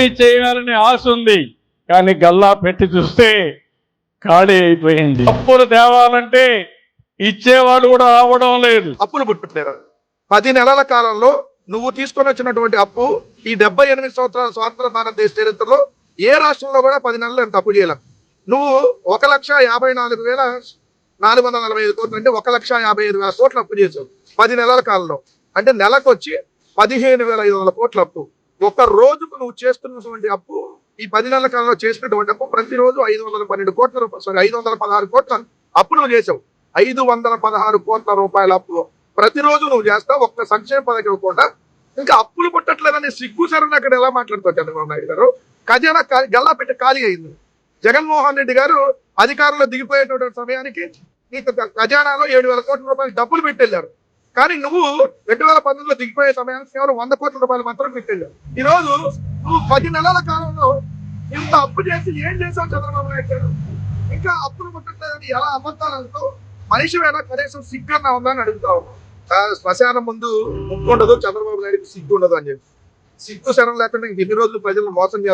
పెట్టి చేయాలని ఆశ ఉంది, కానీ గల్లా పెట్టి చూస్తే ఖాళీ అయిపోయింది. అప్పులు తేవాలంటే ఇచ్చేవాడు కూడా రావడం లేదు. అప్పులు పుట్టుట్లేరు. 10 నెలల కాలంలో నువ్వు తీసుకొని వచ్చినటువంటి అప్పు ఈ 78 సంవత్సరాల స్వాతంత్ర భారతదేశ చరిత్రలో ఏ రాష్ట్రంలో కూడా 10 నెలలు ఎంత అప్పు చేయలేం. నువ్వు 1,54,445 కోట్లు అంటే 1,55,000 కోట్లు అప్పు చేసావు 10 నెలల కాలంలో. అంటే నెలకు వచ్చి 15,500 కోట్ల అప్పు. ఒక రోజుకు నువ్వు చేస్తున్నటువంటి అప్పు, ఈ 10 నెలల కాలంలో చేసినటువంటి అప్పు ప్రతిరోజు 512 కోట్ల రూపాయలు, 516 కోట్ల అప్పు నువ్వు చేసావు. 516 కోట్ల రూపాయల అప్పు ప్రతిరోజు నువ్వు చేస్తావు. ఒక్క సంక్షేమ పథకం కూడా. ఇంకా అప్పులు పుట్టట్లేదని సిగ్గు సరని అక్కడ ఎలా మాట్లాడుతావు చంద్రబాబు నాయుడు గారు? ఖజానా గల్లా పెట్టి ఖాళీ అయింది. జగన్మోహన్ రెడ్డి గారు అధికారంలో దిగిపోయేటువంటి సమయానికి నీకు ఖజానాలో 7,000 కోట్ల రూపాయలు డబ్బులు పెట్టెళ్ళారు. కానీ నువ్వు 2019లో దిగిపోయే సమయానికి కేవలం 100 కోట్ల రూపాయలు మాత్రం పెట్టెళ్ళావు. ఈ రోజు నువ్వు 10 నెలల కాలంలో ఇంత అప్పు చేసి ఏం చేశావు చంద్రబాబు నాయుడు గారు? ఇంకా అప్పులు పుట్టట్లేదని ఎలా అబద్ధాలతో మనిషి వేళ కనీసం సిగ్గన్నా ఉందని అడుగుతావు. శ్మశానం ముందు ముక్కు ఉండదు, చంద్రబాబు నాయుడుకి సిగ్గు ఉండదు అని చెప్పి. సిగ్గు శరం లేకుండా ఇంక ఎన్ని రోజులు ప్రజలను మోసం చేస్తారు.